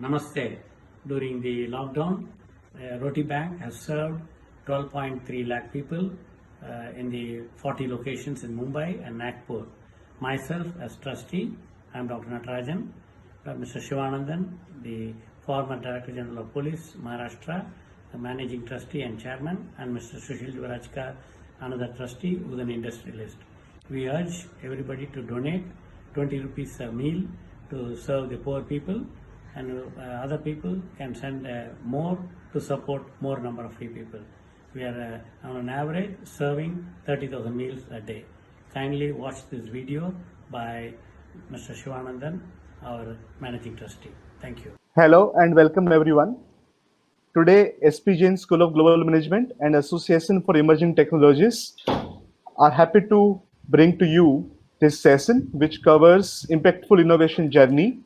Namaste. During the lockdown, Roti Bank has served 12.3 lakh people in the 40 locations in Mumbai and Nagpur. Myself as trustee, I am Dr. Natarajan, Mr. Shivanandan, the former Director General of Police, Maharashtra, the Managing Trustee and Chairman, and Mr. Sushil Juvarajkar, another trustee with an industrialist. We urge everybody to donate 20 rupees a meal to serve the poor people, and other people can send more to support more number of free people. We are on an average serving 30,000 meals a day. Kindly watch this video by Mr. Shivanandan, our Managing Trustee. Thank you. Hello and welcome everyone. Today, SP Jain School of Global Management and Association for Emerging Technologies are happy to bring to you this session, which covers impactful innovation journey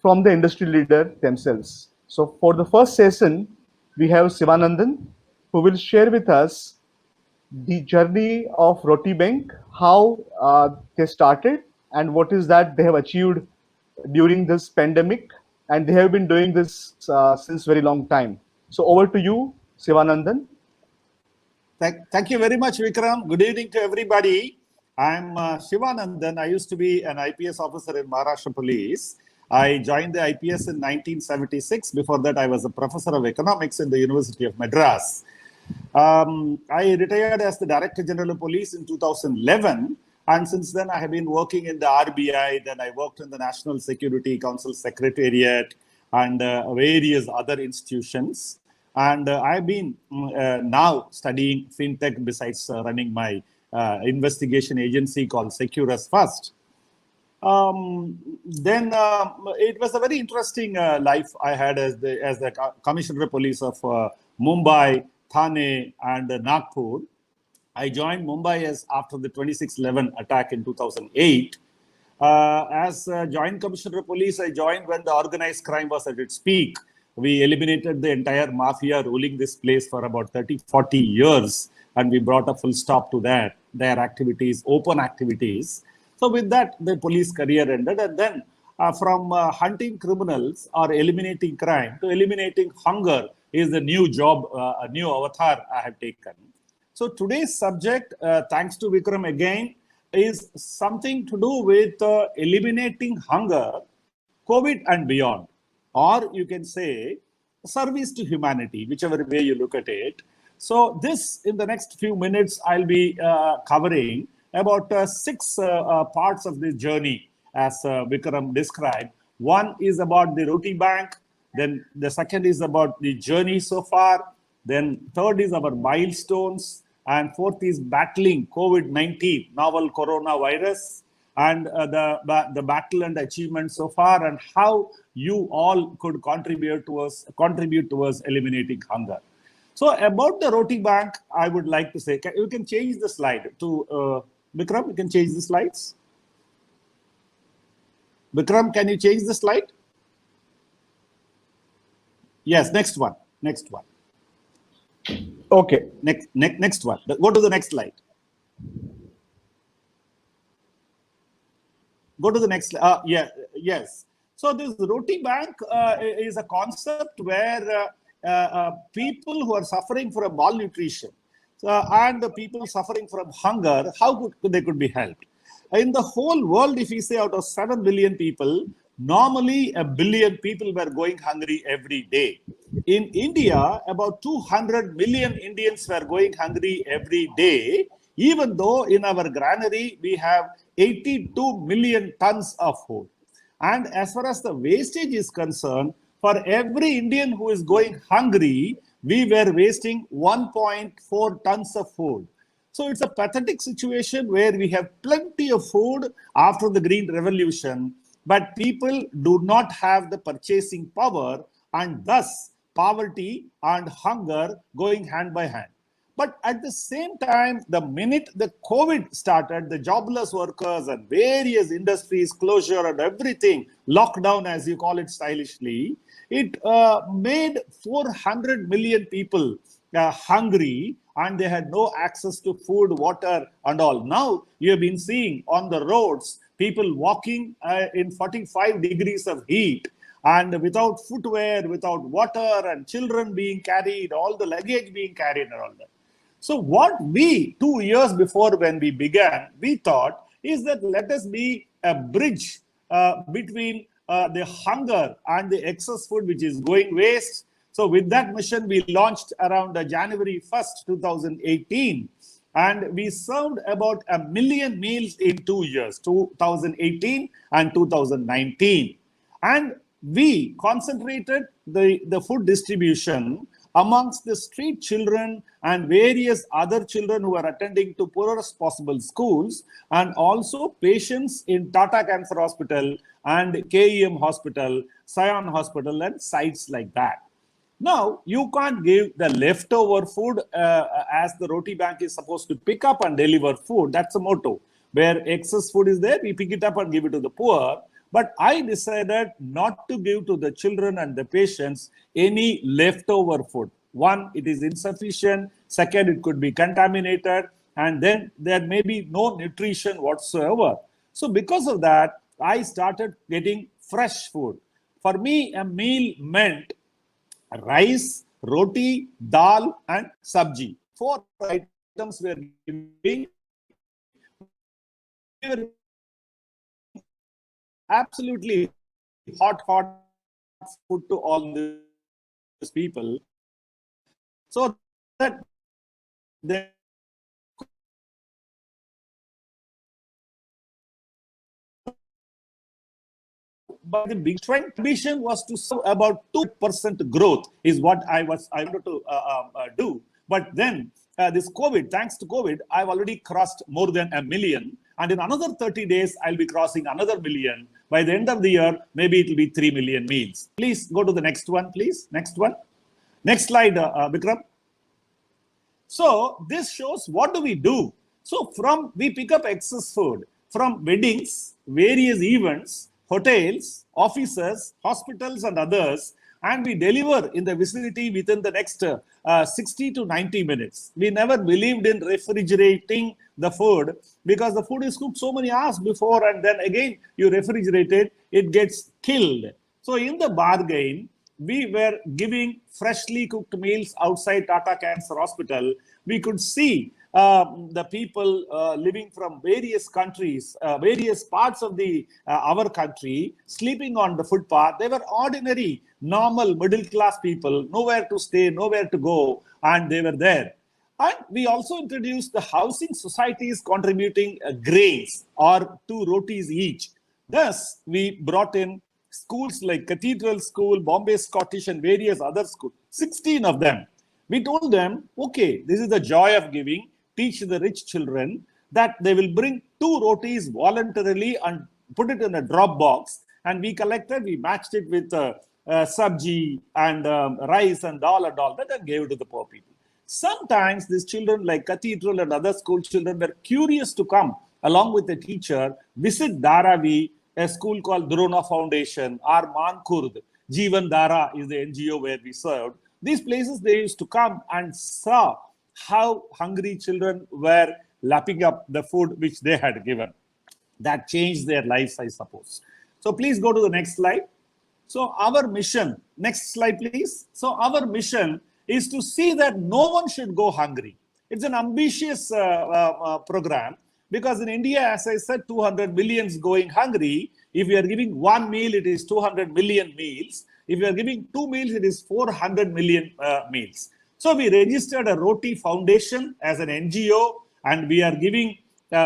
from the industry leader themselves. So for the first session, we have Sivanandan, who will share with us the journey of Roti Bank, how they started and what is that they have achieved during this pandemic, and they have been doing this since very long time. So over to you, Sivanandan. Thank you very much, Vikram. Good evening to everybody. I'm Shivanandan. I used to be an IPS officer in Maharashtra Police. I joined the IPS in 1976. Before that, I was a professor of economics in the University of Madras. I retired as the Director General of Police in 2011. And since then, I have been working in the RBI. Then I worked in the National Security Council Secretariat and various other institutions. And I've been now studying fintech besides running my investigation agency called Securus First. Then it was a very interesting life I had as the Commissioner of Police of Mumbai, Thane, and Nagpur. I joined Mumbai after the 26/11 attack in 2008. As Joint Commissioner of Police, I joined when the organized crime was at its peak. We eliminated the entire mafia ruling this place for about 30-40 years, and we brought a full stop to their activities, open activities. So with that, the police career ended, and then from hunting criminals or eliminating crime to eliminating hunger is the new job, a new avatar I have taken. So today's subject, thanks to Vikram again, is something to do with eliminating hunger, COVID and beyond. Or you can say service to humanity, whichever way you look at it. So this, in the next few minutes, I'll be covering about 6 parts of this journey as Vikram described. One is about the Roti Bank. Then the second is about the journey so far. Then third is our milestones. And fourth is battling COVID-19, novel coronavirus, and the battle and achievement so far, and how you all could contribute towards eliminating hunger. So about the Roti Bank, I would like to say, you can change the slide to Vikram. You can change the slides. Vikram, can you change the slide? Yes, next one. Next one. Okay. Next one. Go to the next slide. Go to the next. Yes. So this Roti Bank is a concept where people who are suffering from malnutrition and the people suffering from hunger, how they could be helped. In the whole world, if we say out of 7 billion people, normally 1 billion people were going hungry every day. In India, about 200 million Indians were going hungry every day, even though in our granary, we have 82 million tons of food. And as far as the wastage is concerned, for every Indian who is going hungry, we were wasting 1.4 tons of food. So it's a pathetic situation where we have plenty of food after the Green Revolution, but people do not have the purchasing power, and thus poverty and hunger going hand by hand. But at the same time, the minute the COVID started, the jobless workers and various industries closure and everything, lockdown as you call it stylishly, it made 400 million people hungry, and they had no access to food, water and all. Now you have been seeing on the roads, people walking in 45 degrees of heat, and without footwear, without water, and children being carried, all the luggage being carried, and all that. So what we, 2 years before when we began, we thought is that let us be a bridge between the hunger and the excess food which is going waste. So with that mission, we launched around January 1st, 2018. And we served about 1 million meals in 2 years, 2018 and 2019. And we concentrated the food distribution amongst the street children and various other children who are attending to poorest possible schools, and also patients in Tata Cancer Hospital and KEM Hospital, Sion Hospital, and sites like that. Now, you can't give the leftover food as the Roti Bank is supposed to pick up and deliver food. That's a motto. Where excess food is there, we pick it up and give it to the poor. But I decided not to give to the children and the patients any leftover food. One, it is insufficient. Second, it could be contaminated. And then there may be no nutrition whatsoever. So because of that, I started getting fresh food. For me, a meal meant rice, roti, dal, and sabji. 4 items were giving. Absolutely hot food to all these people, so that they but the big ambition was to serve about 2% growth is what I wanted to do. But then this COVID, thanks to COVID, I've already crossed more than 1 million. And in another 30 days, I'll be crossing another million. By the end of the year, maybe it'll be 3 million meals. Please go to the next one, please. Next one. Next slide, Vikram. So this shows what do we do. So we pick up excess food from weddings, various events, hotels, offices, hospitals, and others, and we deliver in the vicinity within the next 60 to 90 minutes. We never believed in refrigerating the food because the food is cooked so many hours before, and then again you refrigerate it, it gets killed. So in the bargain, we were giving freshly cooked meals outside Tata Cancer Hospital. We could see the people living from various countries, various parts of our country, sleeping on the footpath. They were ordinary, normal, middle-class people, nowhere to stay, nowhere to go, and they were there. And we also introduced the housing societies contributing grains or 2 rotis each. Thus, we brought in schools like Cathedral School, Bombay Scottish, and various other schools, 16 of them. We told them, okay, this is the joy of giving. Teach the rich children that they will bring 2 rotis voluntarily and put it in a drop box. And we matched it with sabji and rice and dal and all that, and gave it to the poor people. Sometimes these children like Cathedral and other school children were curious to come along with the teacher, visit Dharavi, a school called Drona Foundation, or Mankurd. Jeevan Dara is the NGO where we served. These places they used to come and saw how hungry children were lapping up the food which they had given. That changed their lives, I suppose. So please go to the next slide. So our mission, next slide, please. So our mission is to see that no one should go hungry. It's an ambitious program because in India, as I said, 200 million going hungry. If you are giving 1 meal, it is 200 million meals. If you are giving 2 meals, it is 400 million meals. So we registered a Roti Foundation as an NGO, and we are giving,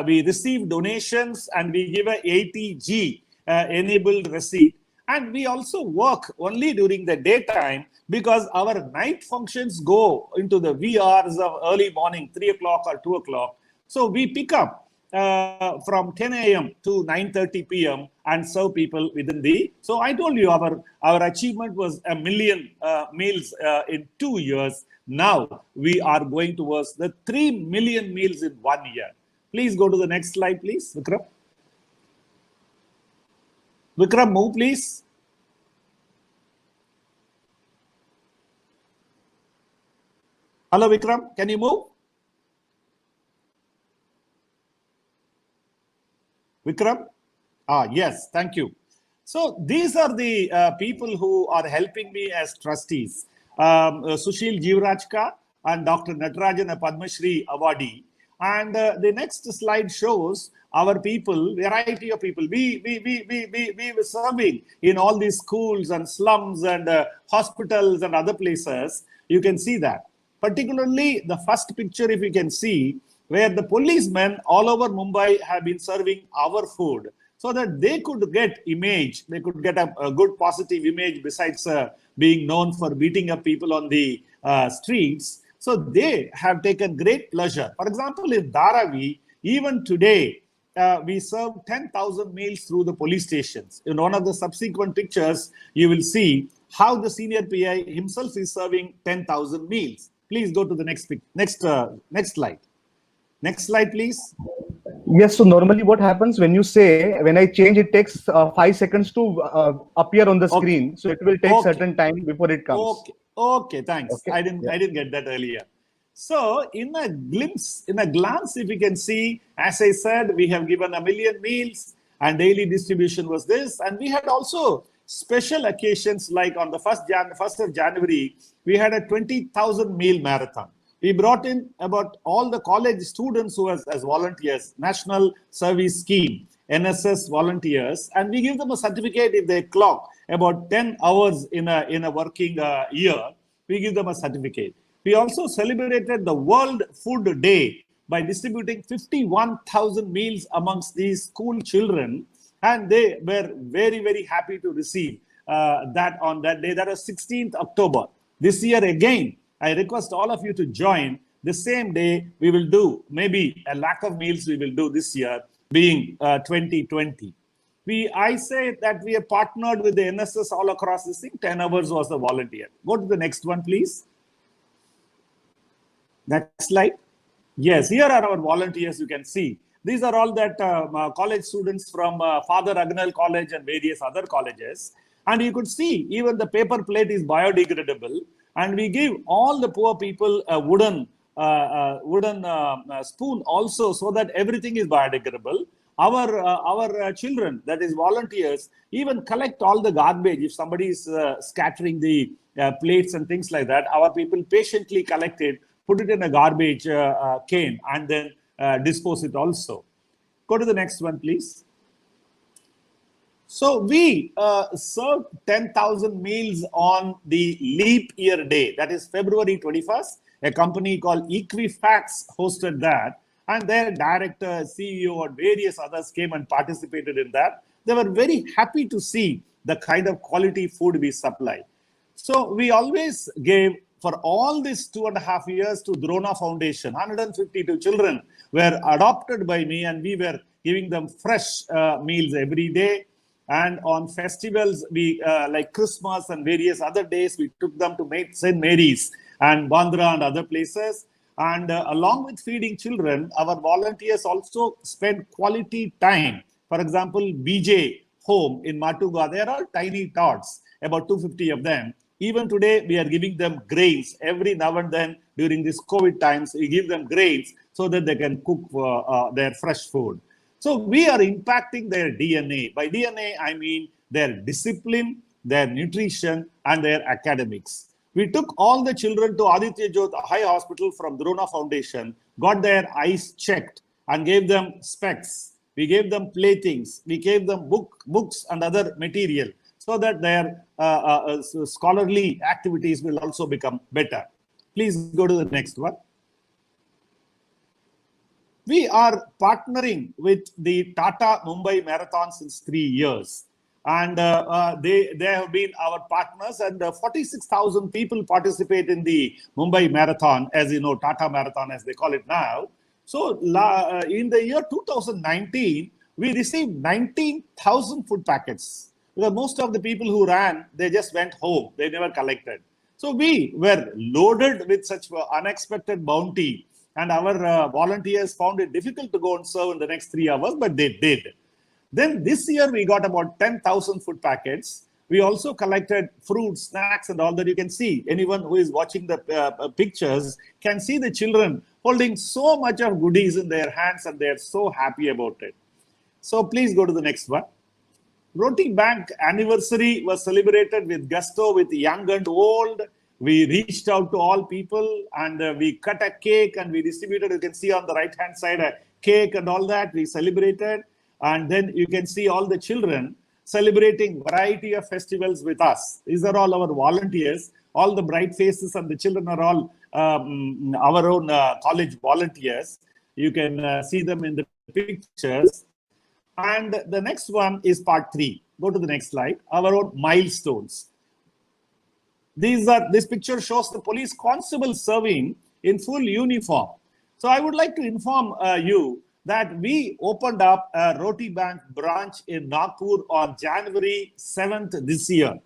we receive donations, and we give a ATG enabled receipt. And we also work only during the daytime because our night functions go into the VRs of early morning, 3 o'clock or 2 o'clock. So we pick up from 10 a.m. to 9:30 p.m. and serve people within so I told you our achievement was 1 million meals in 2 years. Now we are going towards the 3 million meals in 1 year. Please go to the next slide, please, Vikram. Vikram, move, please. Hello, Vikram, can you move? Vikram? Yes, thank you. So these are the people who are helping me as trustees. Sushil Jivrajka and Dr. Natarajan, a Padma Shri awardee. And the next slide shows our people, variety of people. We were serving in all these schools and slums and hospitals and other places. You can see that. Particularly the first picture, if you can see, where the policemen all over Mumbai have been serving our food, so that they could get image, they could get a good positive image besides being known for beating up people on the streets. So they have taken great pleasure. For example, in Dharavi, even today, we serve 10,000 meals through the police stations. In one of the subsequent pictures, you will see how the senior PI himself is serving 10,000 meals. Please go to the next slide. Next slide, please. Yes, so normally what happens when you say, when I change, it takes 5 seconds to appear on the screen. So it will take certain time before it comes. Okay, thanks. Okay. I didn't get that earlier. So in a glance, if you can see, as I said, we have given 1 million meals and daily distribution was this. And we had also special occasions like on the 1st of January, we had a 20,000 meal marathon. We brought in about all the college students who as volunteers, National Service Scheme, NSS volunteers, and we give them a certificate if they clock about 10 hours in a working year. We give them a certificate. We also celebrated the World Food Day by distributing 51,000 meals amongst these school children, and they were very, very happy to receive that on that day. That was 16th October. This year again, I request all of you to join. The same day, we will do maybe a lakh of meals we will do this year, being 2020. I say that we have partnered with the NSS all across this thing. 10 hours was the volunteer. Go to the next one, please. Next slide. Yes, here are our volunteers, you can see. These are all that college students from Father Agnel College and various other colleges. And you could see even the paper plate is biodegradable. And we give all the poor people a wooden spoon also, so that everything is biodegradable. Our children, that is volunteers, even collect all the garbage. If somebody is scattering the plates and things like that, our people patiently collect it, put it in a garbage cane, and then dispose it also. Go to the next one, please. So we served 10,000 meals on the leap year day, that is February 21st. A company called Equifax hosted that, and their director, CEO, and various others came and participated in that. They were very happy to see the kind of quality food we supply. So we always gave, for all these 2.5 years, to Drona Foundation. 152 children were adopted by me, and we were giving them fresh meals every day. And on festivals, we like Christmas and various other days, we took them to St. Mary's and Bandra and other places. And along with feeding children, our volunteers also spend quality time. For example, BJ Home in Matuga, there are tiny tots, about 250 of them. Even today, we are giving them grains. Every now and then during these COVID times, we give them grains so that they can cook their fresh food. So we are impacting their DNA. By DNA, I mean their discipline, their nutrition, and their academics. We took all the children to Aditya Jodh High Hospital from Drona Foundation, got their eyes checked, and gave them specs. We gave them platings. We gave them books and other material, so that their scholarly activities will also become better. Please go to the next one. We are partnering with the Tata Mumbai Marathon since 3 years. And they have been our partners, and 46,000 people participate in the Mumbai Marathon, as you know, Tata Marathon as they call it now. So in the year 2019, we received 19,000 food packets. Because most of the people who ran, they just went home. They never collected. So we were loaded with such unexpected bounty. And our volunteers found it difficult to go and serve in the next 3 hours, but they did. Then this year, we got about 10,000 food packets. We also collected fruits, snacks, and all that. You can see. Anyone who is watching the pictures can see the children holding so much of goodies in their hands, and they're so happy about it. So please go to the next one. Roti Bank anniversary was celebrated with gusto, with young and old. We reached out to all people and we cut a cake and we distributed. You can see on the right hand side a cake and all that. We celebrated, and then you can see all the children celebrating variety of festivals with us. These are all our volunteers. All the bright faces and the children are all our own college volunteers. You can see them in the pictures. And the next one is part 3. Go to the next slide. Our own milestones. This picture shows the police constable serving in full uniform. So I would like to inform you that we opened up a Roti Bank branch in Nagpur on January 7th this year.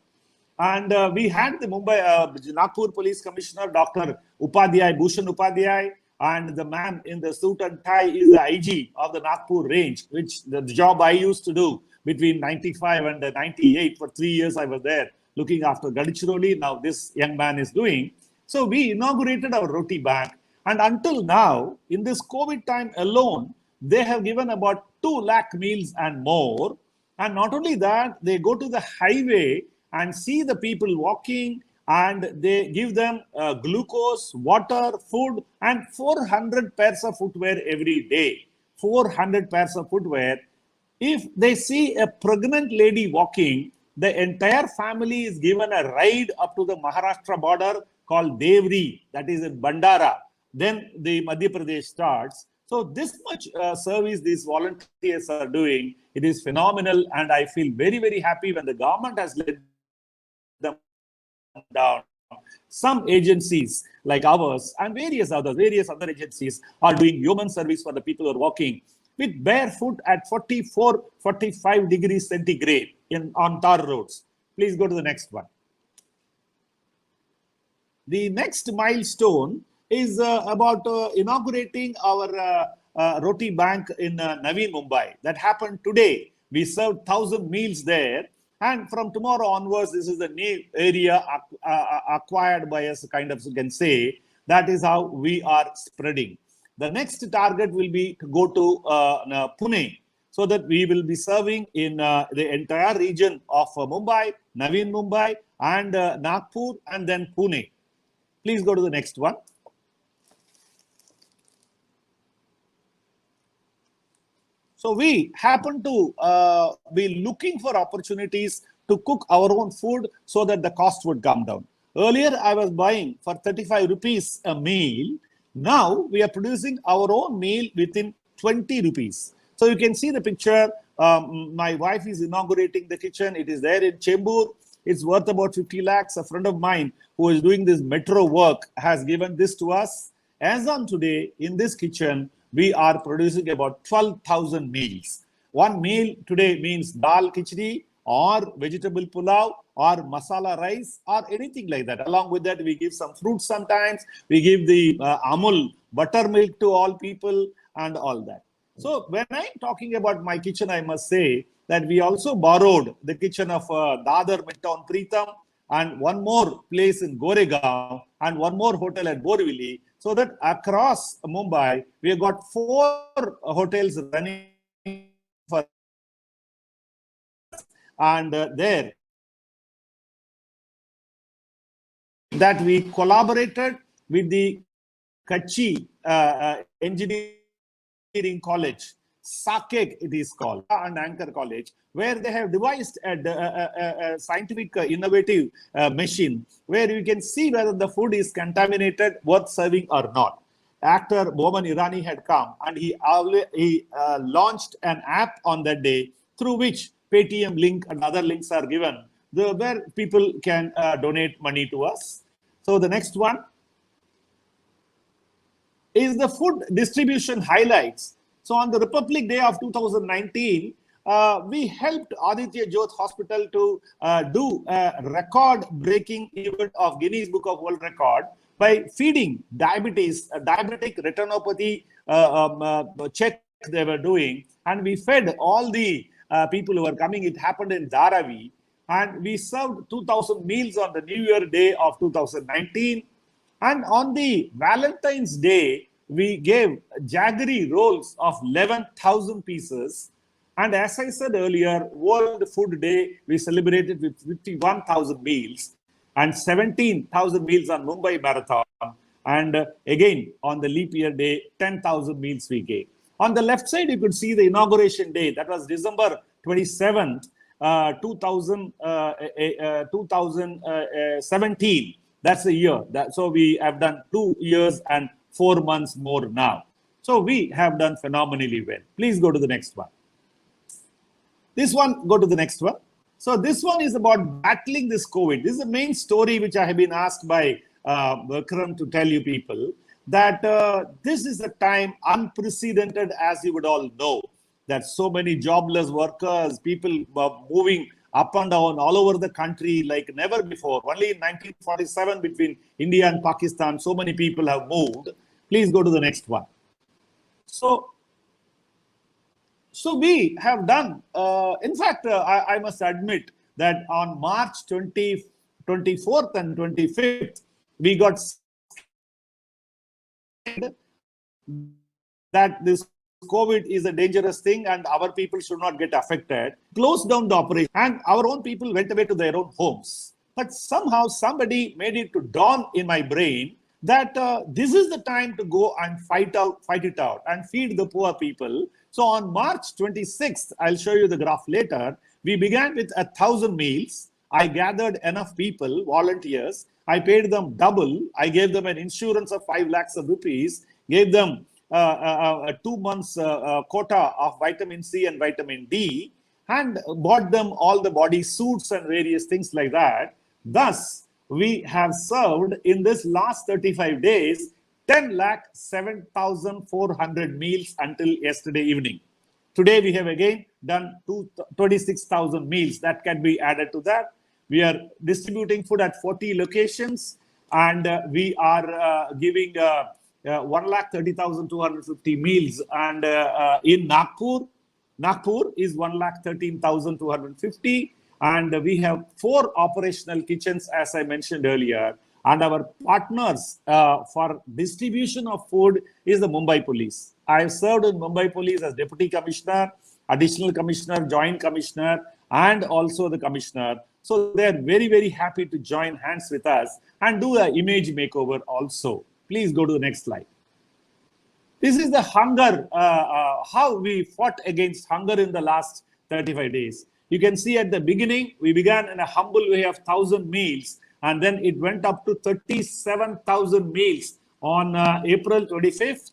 And we had the Nagpur Police Commissioner, Dr. Upadhyay, Bhushan Upadhyay, and the man in the suit and tie is the IG of the Nagpur range, which the job I used to do between 95 and 98. For 3 years I was there looking after Gadchiroli. Now this young man is doing. So we inaugurated our Roti Bank, and until now, in this COVID time alone, they have given about 2 lakh meals and more. And not only that, they go to the highway and see the people walking, and they give them glucose, water, food, and 400 pairs of footwear every day. 400 pairs of footwear. If they see a pregnant lady walking, the entire family is given a ride up to the Maharashtra border called Devri, that is in Bandara. Then the Madhya Pradesh starts. So this much service these volunteers are doing, it is phenomenal, and I feel very, very happy when the government has let them down. Some agencies like ours and various other agencies are doing human service for the people who are walking with barefoot at 44, 45 degrees centigrade on tar roads. Please go to the next one. The next milestone is about inaugurating our Roti Bank in Navi Mumbai. That happened today. We served 1,000 meals there. And from tomorrow onwards, this is a new area acquired by us, kind of, you can say. That is how we are spreading. The next target will be to go to Pune, so that we will be serving in the entire region of Mumbai, Navi Mumbai, and Nagpur, and then Pune. Please go to the next one. So we happen to be looking for opportunities to cook our own food so that the cost would come down. Earlier, I was buying for 35 rupees a meal. Now we are producing our own meal within 20 rupees. So you can see the picture. My wife is inaugurating the kitchen. It is there in Chembur. It's worth about 50 lakhs. A friend of mine who is doing this metro work has given this to us. As on today, in this kitchen, we are producing about 12,000 meals. One meal today means dal khichdi or vegetable pulao or masala rice or anything like that. Along with that, we give some fruits sometimes. We give the Amul buttermilk to all people and all that. So when I'm talking about my kitchen, I must say that we also borrowed the kitchen of Dadar Midtown Preetham and one more place in Goregaon and one more hotel at Borivali, so that across Mumbai, we have got 4 hotels running for, and there that we collaborated with the Kachi Engineering College, SAKEC it is called, and Anchor College, where they have devised a scientific innovative machine where you can see whether the food is contaminated, worth serving or not. Actor Boman Irani had come, and he launched an app on that day through which Paytm link and other links are given, where people can donate money to us. So the next one is the food distribution highlights. So on the Republic Day of 2019, we helped Aditya Jyoth Hospital to do a record-breaking event of Guinness Book of World Record by feeding diabetic retinopathy check they were doing. And we fed all the people who were coming. It happened in Dharavi. And we served 2,000 meals on the New Year Day of 2019. And on the Valentine's Day, we gave jaggery rolls of 11,000 pieces. And as I said earlier, World Food Day, we celebrated with 51,000 meals and 17,000 meals on Mumbai Marathon. And again, on the leap year day, 10,000 meals we gave. On the left side, you could see the inauguration day. That was December 27th, 2017. That's the year. So we have done 2 years and 4 months more now. So we have done phenomenally well. Please go to the next one. This one, go to the next one. So this one is about battling this COVID. This is the main story which I have been asked by Vikram to tell you people, that this is a time unprecedented, as you would all know, that so many jobless workers, people moving up and down all over the country like never before. Only in 1947 between India and Pakistan, so many people have moved. Please go to the next one. So we have done, in fact, I must admit that on March 24th and 25th, we got that this COVID is a dangerous thing and our people should not get affected, closed down the operation, and our own people went away to their own homes. But somehow somebody made it to dawn in my brain that this is the time to go and fight it out and feed the poor people. So on March 26th, I'll show you the graph later, we began with 1,000 meals. I gathered enough people, volunteers. I paid them double. I gave them an insurance of 5 lakhs of rupees, gave them a 2 months quota of vitamin C and vitamin D, and bought them all the body suits and various things like that. Thus, we have served in this last 35 days 10,07,400 meals until yesterday evening. Today we have again done 26,000 meals. That can be added to that. We are distributing food at 40 locations, and we are giving 1,30,250 meals. And in Nagpur is 1,13,250. And we have 4 operational kitchens, as I mentioned earlier. And our partners for distribution of food is the Mumbai Police. I have served in Mumbai Police as Deputy Commissioner, Additional Commissioner, Joint Commissioner, and also the Commissioner. So they are very, very happy to join hands with us and do an image makeover also. Please go to the next slide. This is the hunger, how we fought against hunger in the last 35 days. You can see at the beginning, we began in a humble way of 1,000 meals, and then it went up to 37,000 meals on April 25th.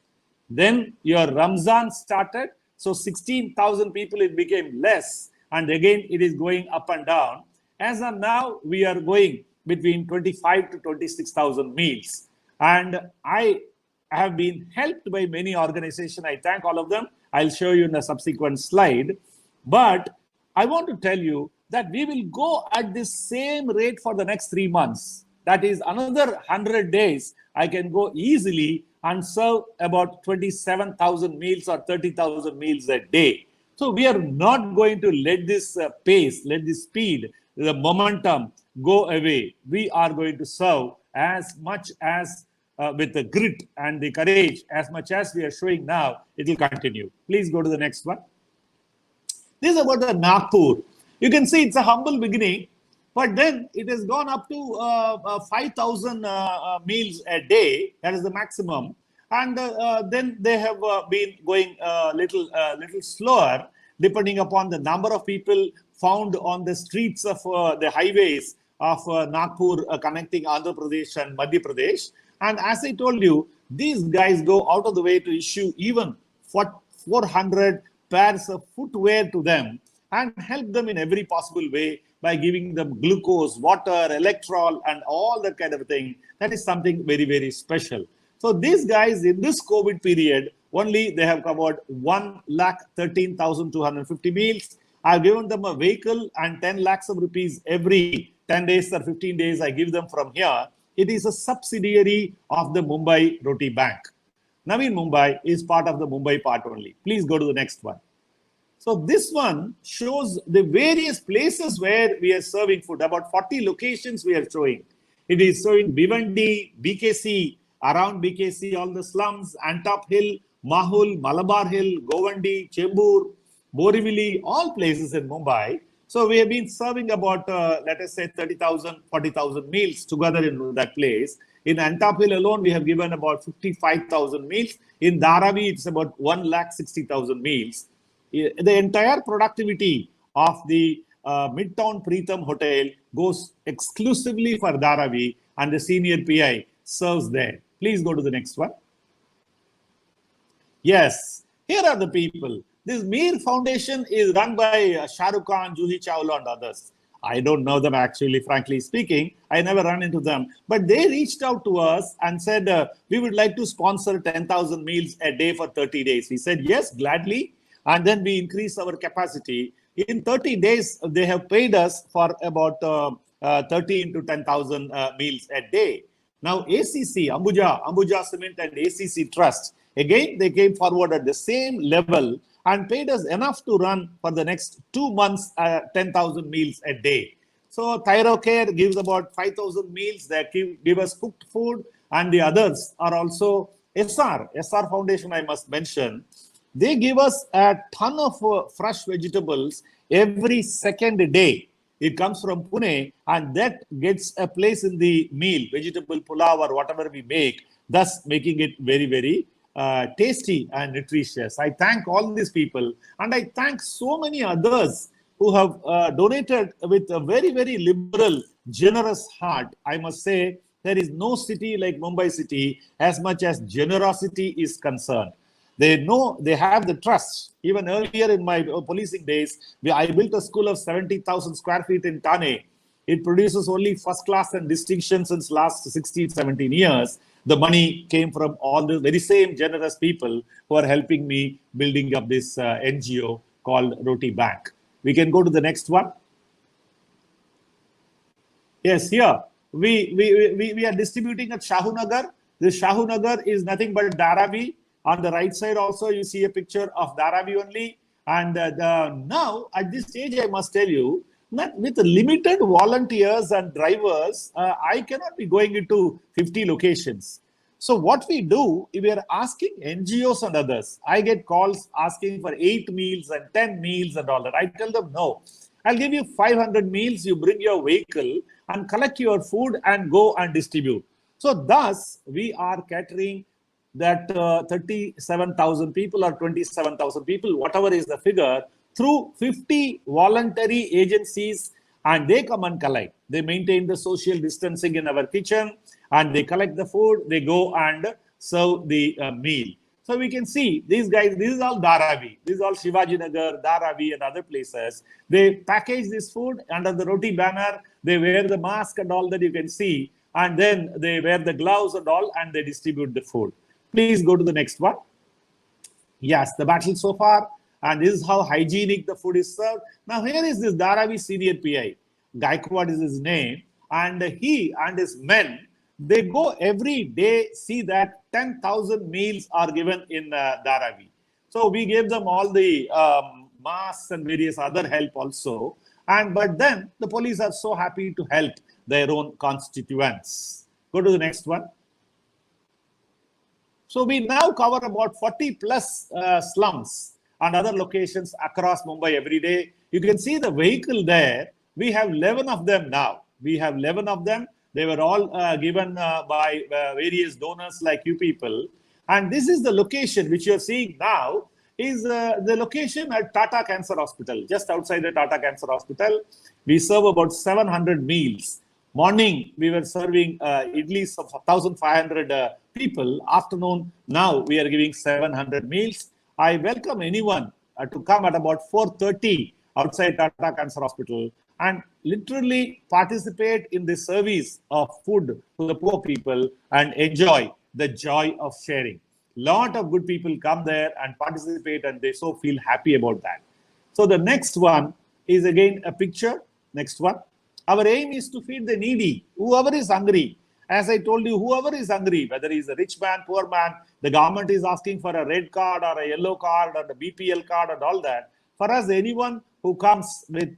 Then your Ramzan started. So 16,000 people, it became less. And again, it is going up and down. As of now, we are going between 25 to 26,000 meals. And I have been helped by many organizations. I thank all of them. I'll show you in a subsequent slide. But I want to tell you that we will go at the same rate for the next 3 months. That is another 100 days. I can go easily and serve about 27,000 meals or 30,000 meals a day. So we are not going to let this pace, let this speed, the momentum go away. We are going to serve as much as with the grit and the courage, as much as we are showing now, it will continue. Please go to the next one. This is about the Nagpur. You can see it's a humble beginning, but then it has gone up to 5,000 meals a day. That is the maximum. And then they have been going little slower, depending upon the number of people found on the streets of the highways of Nagpur connecting Andhra Pradesh and Madhya Pradesh. And as I told you, these guys go out of the way to issue even 400 pairs of footwear to them and help them in every possible way by giving them glucose, water, electrol, and all that kind of thing. That is something very, very special. So these guys in this COVID period, only they have covered 1,13,250 meals. I've given them a vehicle and 10 lakhs of rupees every 10 days or 15 days. I give them from here. It is a subsidiary of the Mumbai Roti Bank. Navi Mumbai is part of the Mumbai part only. Please go to the next one. So this one shows the various places where we are serving food. About 40 locations we are showing. It is showing Bhiwandi, BKC, around BKC, all the slums, Antop Hill, Mahul, Malabar Hill, Govandi, Chembur, Borivali, all places in Mumbai. So we have been serving about, let us say, 30,000, 40,000 meals together in that place. In Antapil alone, we have given about 55,000 meals. In Dharavi, it's about 160,000 meals. The entire productivity of the Midtown Preetham Hotel goes exclusively for Dharavi, and the senior PI serves there. Please go to the next one. Yes, here are the people. This Mir Foundation is run by Shah Rukh Khan, Juhi Chawla, and others. I don't know them actually, frankly speaking. I never run into them. But they reached out to us and said, we would like to sponsor 10,000 meals a day for 30 days. We said, yes, gladly. And then we increased our capacity. In 30 days, they have paid us for about 30 into 10,000 meals a day. Now, ACC, Ambuja Cement and ACC Trust, again, they came forward at the same level and paid us enough to run for the next 2 months 10,000 meals a day. So Thyrocare gives about 5,000 meals. They give us cooked food, and the others are also SR Foundation, I must mention. They give us a ton of fresh vegetables every second day. It comes from Pune, and that gets a place in the meal, vegetable pulao or whatever we make, thus making it very, very tasty and nutritious. I thank all these people, and I thank so many others who have donated with a very, very liberal, generous heart. I must say, there is no city like Mumbai city as much as generosity is concerned. They know, they have the trust. Even earlier in my policing days, I built a school of 70,000 square feet in Thane. It produces only first class and distinction since last 16, 17 years. The money came from all the very same generous people who are helping me building up this NGO called Roti Bank. We can go to the next one. Yes, here we are distributing at Shahunagar. This Shahunagar is nothing but Dharavi. On the right side also, you see a picture of Dharavi only. And now, at this stage, I must tell you, that with limited volunteers and drivers, I cannot be going into 50 locations. So what we do, we are asking NGOs and others. I get calls asking for 8 meals and 10 meals and all that. I tell them, no, I'll give you 500 meals. You bring your vehicle and collect your food and go and distribute. So thus, we are catering that 37,000 people or 27,000 people, whatever is the figure, through 50 voluntary agencies, and they come and collect. They maintain the social distancing in our kitchen, and they collect the food. They go and serve the meal. So we can see these guys, this is all Dharavi. This is all Shivaji Nagar, Dharavi, and other places. They package this food under the Roti banner. They wear the mask and all that you can see, and then they wear the gloves and all, and they distribute the food. Please go to the next one. Yes, the battle so far. And this is how hygienic the food is served. Now, here is this Dharavi senior PI. Gaikwad is his name. And he and his men, they go every day, see that 10,000 meals are given in Dharavi. So we gave them all the masks and various other help also. But then the police are so happy to help their own constituents. Go to the next one. So we now cover about 40 plus slums and other locations across Mumbai every day. You can see the vehicle there. We have 11 of them now. We have 11 of them. They were all given by various donors like you people. And this is the location which you're seeing now is the location at Tata Cancer Hospital, just outside the Tata Cancer Hospital. We serve about 700 meals. Morning, we were serving idlis of 1,500 people. Afternoon, now we are giving 700 meals. I welcome anyone to come at about 4:30 outside Tata Cancer Hospital and literally participate in the service of food to the poor people and enjoy the joy of sharing. Lot of good people come there and participate, and they so feel happy about that. So the next one is again a picture. Next one. Our aim is to feed the needy, whoever is hungry. As I told you, whoever is hungry, whether he's a rich man, poor man, the government is asking for a red card or a yellow card or the BPL card and all that. For us, anyone who comes with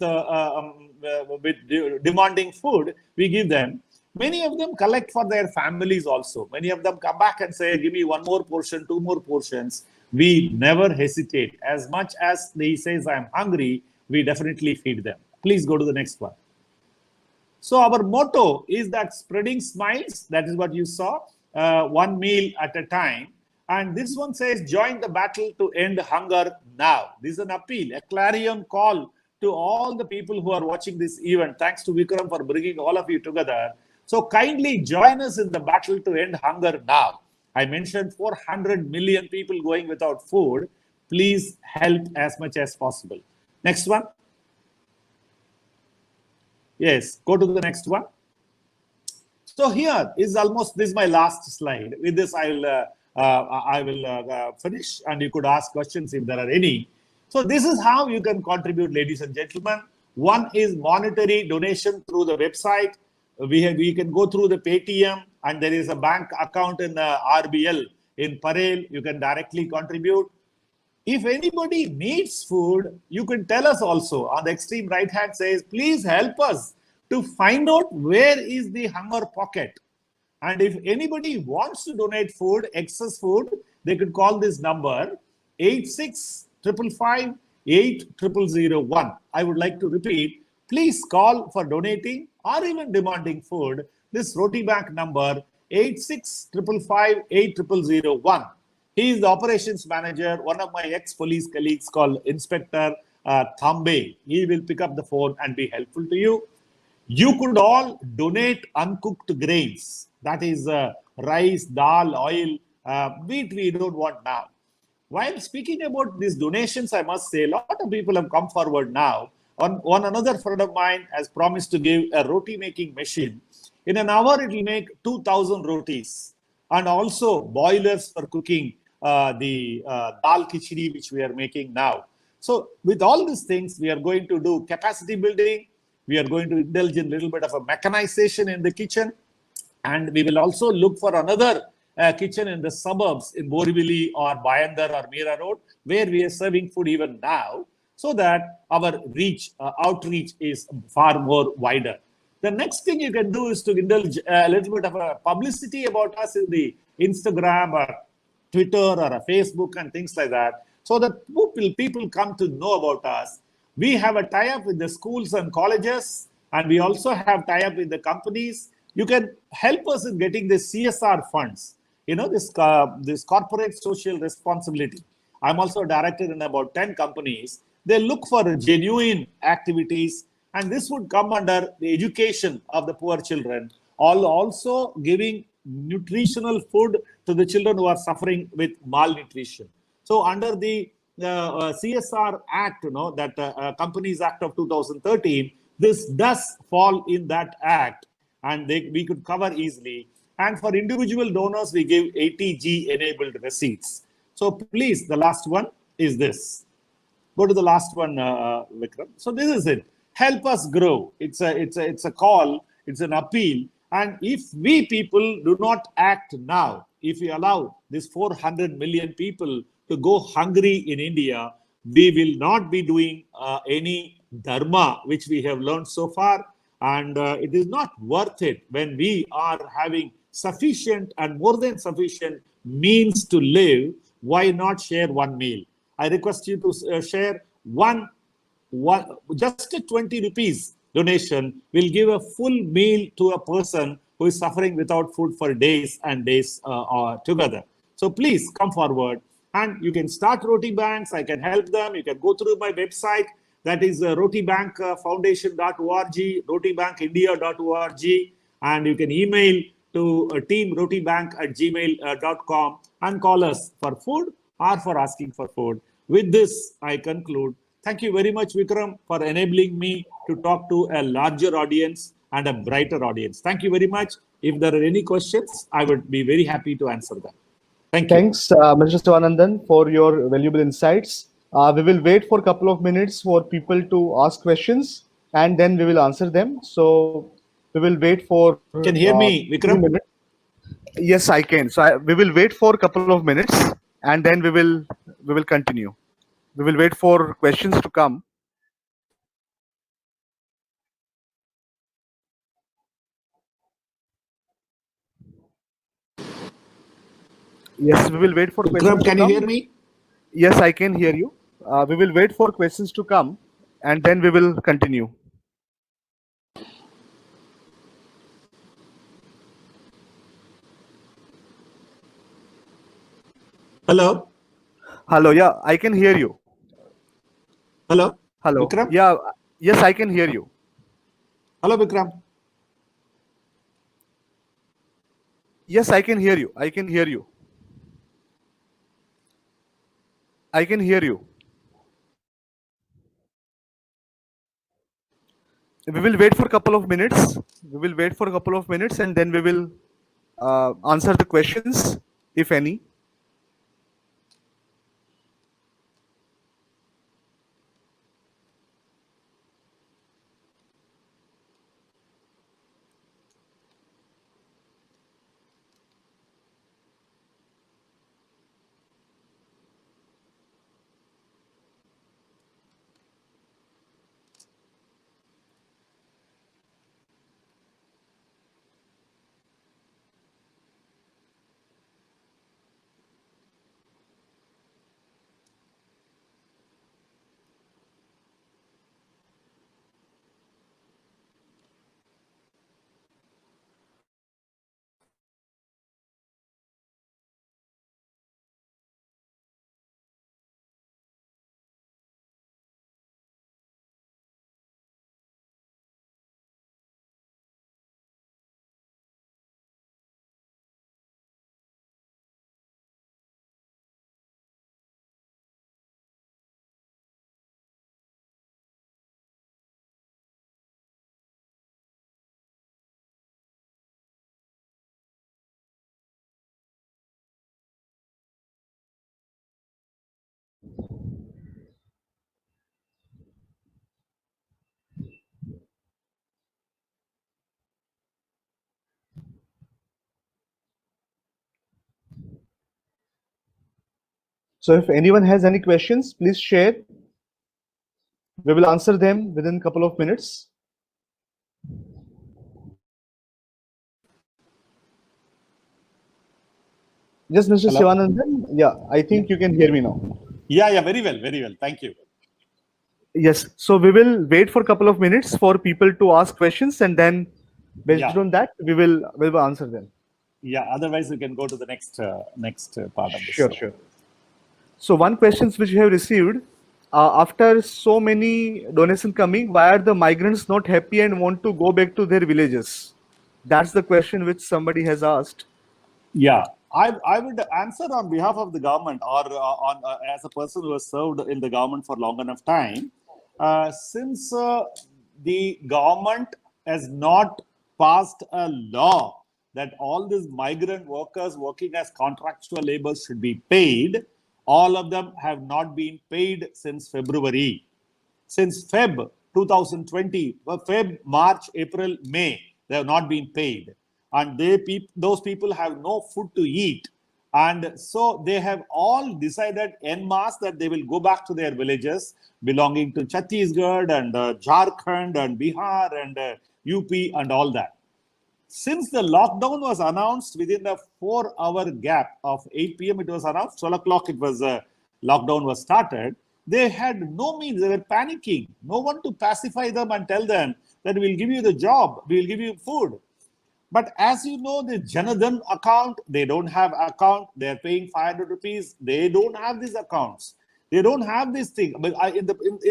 demanding food, we give them. Many of them collect for their families also. Many of them come back and say, give me one more portion, two more portions. we never hesitate. As much as he says, I'm hungry, we definitely feed them. Please go to the next one. So our motto is that spreading smiles, that is what you saw, one meal at a time. And this one says, join the battle to end hunger now. This is an appeal, a clarion call to all the people who are watching this event. Thanks to Vikram for bringing all of you together. So kindly join us in the battle to end hunger now. I mentioned 400 million people going without food. Please help as much as possible. Next one. Yes, go to the next one. So here is almost, this is my last slide. With this, I will finish, and you could ask questions if there are any. So this is how you can contribute, ladies and gentlemen. One is monetary donation through the website. We can go through the Paytm, and there is a bank account in RBL in Parel. You can directly contribute. If anybody needs food, you can tell us also. On the extreme right hand says, please help us to find out where is the hunger pocket. And if anybody wants to donate food, excess food, they could call this number 8655580001. I would like to repeat, please call for donating or even demanding food. This Roti Bank number 8655580001. He is the operations manager, one of my ex-police colleagues called Inspector Thambe. He will pick up the phone and be helpful to you. You could all donate uncooked grains. That is rice, dal, oil, wheat we don't want now. While speaking about these donations, I must say a lot of people have come forward now. One another friend of mine has promised to give a roti making machine. In an hour, it will make 2,000 rotis, and also boilers for cooking the dal khichdi which we are making now. So with all these things, we are going to do capacity building. We are going to indulge in a little bit of a mechanization in the kitchen. And we will also look for another kitchen in the suburbs in Borivali or Bayandar or Mira Road, where we are serving food even now, so that our outreach is far more wider. The next thing you can do is to indulge a little bit of a publicity about us in the Instagram or Twitter or a Facebook and things like that, so that people come to know about us. We have a tie-up with the schools and colleges, and we also have tie-up with the companies. You can help us in getting the CSR funds, this corporate social responsibility. I'm also a director in about 10 companies. They look for genuine activities, and this would come under the education of the poor children, also giving nutritional food to the children who are suffering with malnutrition. So under the CSR Act, that Companies Act of 2013, this does fall in that act, and we could cover easily. And for individual donors, we give 80G enabled receipts. So please, the last one is this. Go to the last one, Vikram. So this is it. Help us grow. It's a call. It's an appeal. And if we people do not act now, if we allow these 400 million people to go hungry in India, we will not be doing any dharma, which we have learned so far. And it is not worth it when we are having sufficient and more than sufficient means to live. Why not share one meal? I request you to share just a 20 rupees donation will give a full meal to a person who is suffering without food for days and days together. So please come forward, and you can start Roti Banks. I can help them. You can go through my website. That is rotibankfoundation.org, rotibankindia.org, and you can email to teamrotibank@gmail.com and call us for food or for asking for food. With this, I conclude. Thank you very much, Vikram, for enabling me to talk to a larger audience and a brighter audience. Thank you very much. If there are any questions, I would be very happy to answer them. Thank you. Thanks, Mr. Sivanandan, for your valuable insights. We will wait for a couple of minutes for people to ask questions, and then we will answer them. So we will wait for. Can you hear me, Vikram? Yes, I can. So we will wait for a couple of minutes, and then we will continue. We will wait for questions to come. Yes, we will wait for questions. Vikram, can you hear me? Yes, I can hear you. We will wait for questions to come and then we will continue. Hello. Hello, yeah, I can hear you. Hello. Hello. Vikram. Yeah, yes, I can hear you. Hello, Vikram. Yes, I can hear you. I can hear you. I can hear you. We will wait for a couple of minutes. We will wait for a couple of minutes and then we will answer the questions, if any. So if anyone has any questions, please share. We will answer them within a couple of minutes. Yes, Mr. Hello. Sivanandan. Yeah, I think you can hear me now. Yeah, very well, very well. Thank you. Yes. So we will wait for a couple of minutes for people to ask questions, and then based Yeah, on that, we will answer them. yeah. Otherwise, we can go to the next part of the Sure, show. sure. So one questions which we have received after so many donation coming, why are the migrants not happy and want to go back to their villages? That's the question which somebody has asked. Yeah, I would answer on behalf of the government or on as a person who has served in the government for long enough time. Since the government has not passed a law that all these migrant workers working as contractual laborers should be paid, all of them have not been paid since February. Since Feb 2020, Feb, March, April, May, they have not been paid. And those people have no food to eat. And so they have all decided en masse that they will go back to their villages belonging to Chhattisgarh and Jharkhand and Bihar and UP and all that. Since the lockdown was announced within the 4-hour gap of 8 p.m., it was announced, 12 o'clock it was lockdown was started. They had no means, they were panicking. No one to pacify them and tell them that we'll give you the job, we'll give you food. But as you know, the Janadhan account, they don't have account. They're paying 500 rupees. They don't have these accounts. They don't have this thing. But in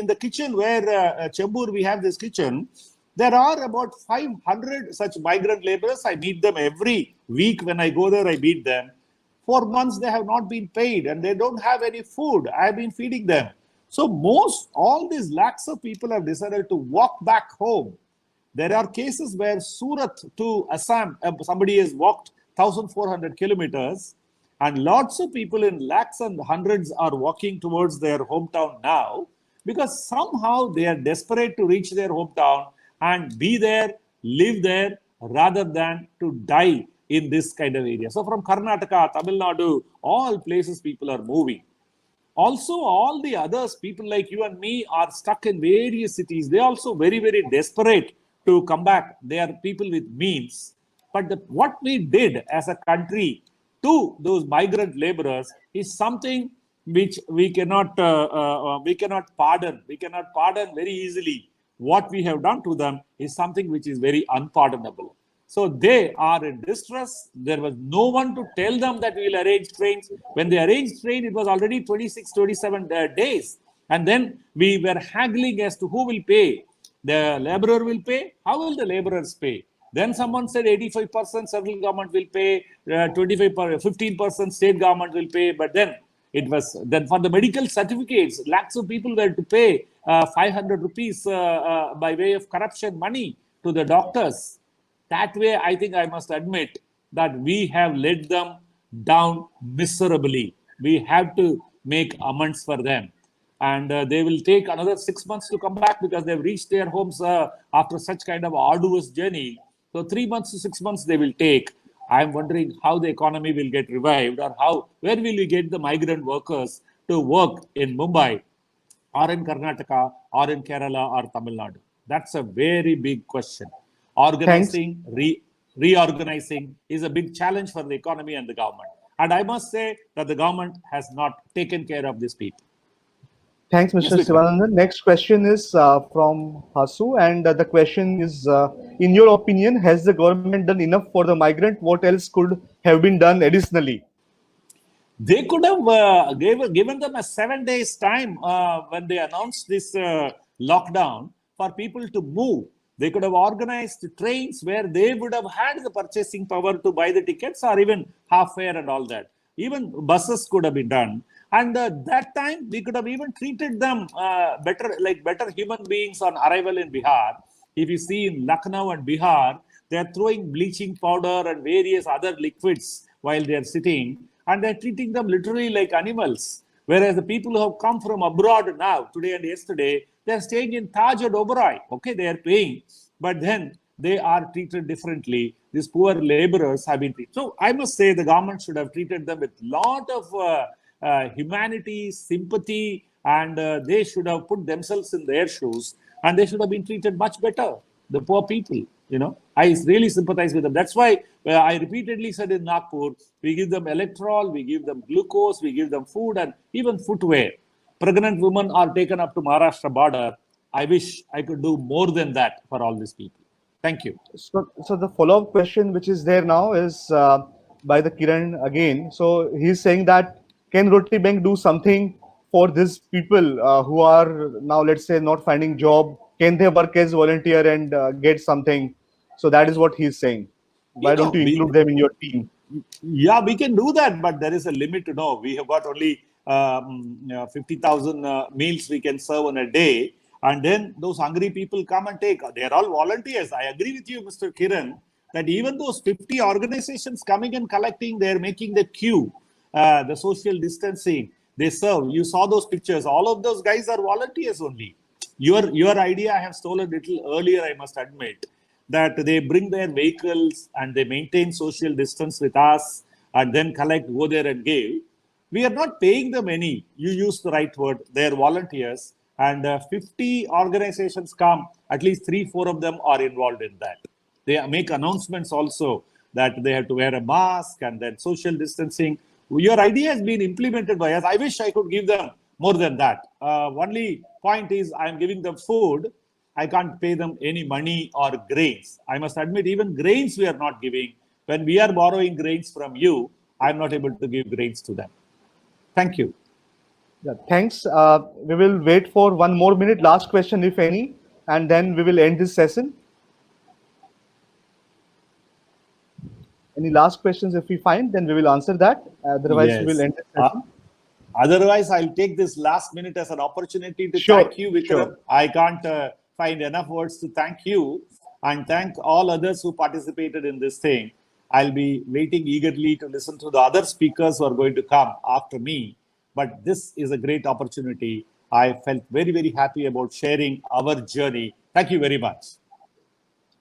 the kitchen where Chembur, we have this kitchen, there are about 500 such migrant laborers. I meet them every week. When I go there, I meet them. For months, they have not been paid and they don't have any food. I've been feeding them. So all these lakhs of people have decided to walk back home. There are cases where Surat to Assam, somebody has walked 1,400 kilometers, and lots of people in lakhs and hundreds are walking towards their hometown now because somehow they are desperate to reach their hometown and be there, live there, rather than to die in this kind of area. So from Karnataka, Tamil Nadu, all places people are moving. Also, all the others, people like you and me, are stuck in various cities. They're also very, very desperate to come back. They are people with means. But what we did as a country to those migrant laborers is something which we cannot pardon. We cannot pardon very easily. What we have done to them is something which is very unpardonable. So they are in distress. There was no one to tell them that we will arrange trains. When they arranged train, it was already 26, 27 days. And then we were haggling as to who will pay. The laborer will pay. How will the laborers pay? Then someone said 85% central government will pay, 15% state government will pay. But then it was then for the medical certificates, lakhs of people were to pay 500 rupees by way of corruption money to the doctors. That way, I think I must admit that we have let them down miserably. We have to make amends for them. And they will take another 6 months to come back because they've reached their homes after such kind of arduous journey. So 3 months to 6 months they will take. I'm wondering how the economy will get revived, or where will we get the migrant workers to work in Mumbai or in Karnataka or in Kerala or Tamil Nadu? That's a very big question. Organizing, reorganizing is a big challenge for the economy and the government. And I must say that the government has not taken care of these people. Thanks, Mr. Yes, Sivanandan. Next question is from Hasu, and the question is, in your opinion, has the government done enough for the migrant? What else could have been done additionally? They could have given them a 7 days time when they announced this lockdown for people to move. They could have organized trains where they would have had the purchasing power to buy the tickets, or even half fare and all that. Even buses could have been done. And that time, we could have even treated them better, like better human beings on arrival in Bihar. If you see in Lucknow and Bihar, they are throwing bleaching powder and various other liquids while they are sitting, and they're treating them literally like animals. Whereas the people who have come from abroad now, today and yesterday, they're staying in Taj or Oberoi. Okay, they are paying, but then they are treated differently. These poor laborers have been treated. So I must say the government should have treated them with a lot of humanity, sympathy, and they should have put themselves in their shoes, and they should have been treated much better. The poor people, I really sympathize with them. That's why I repeatedly said in Nagpur, we give them electrol, we give them glucose, we give them food, and even footwear. Pregnant women are taken up to Maharashtra border. I wish I could do more than that for all these people. Thank you. So the follow-up question which is there now is by the Kiran again. So he's saying that, can Roti Bank do something for these people who are now, let's say, not finding job? Can they work as volunteer and get something? So that is what he's saying. Why don't you include them in your team? Yeah, we can do that, but there is a limit to know. We have got only 50,000 meals we can serve in a day. And then those hungry people come and take. They are all volunteers. I agree with you, Mr. Kiran, that even those 50 organizations coming and collecting, they're making the queue, the social distancing, they serve. You saw those pictures. All of those guys are volunteers only. Your idea I have stolen a little earlier, I must admit, that they bring their vehicles and they maintain social distance with us and then collect, go there and give. We are not paying them any. You use the right word. They are volunteers. And 50 organizations come, at least 3-4 of them are involved in that. They make announcements also that they have to wear a mask and then social distancing. Your idea has been implemented by us. I wish I could give them more than that. Only point is I'm giving them food. I can't pay them any money or grains. I must admit, even grains we are not giving. When we are borrowing grains from you, I'm not able to give grains to them. Thank you. Yeah, thanks. We will wait for 1 more minute, last question, if any, and then we will end this session. Any last questions if we find, then we will answer that. Otherwise, Yes. we will end the session. Otherwise, I'll take this last minute as an opportunity to thank you, Vikram. Sure. I can't find enough words to thank you and thank all others who participated in this thing. I'll be waiting eagerly to listen to the other speakers who are going to come after me. But this is a great opportunity. I felt very, very happy about sharing our journey. Thank you very much.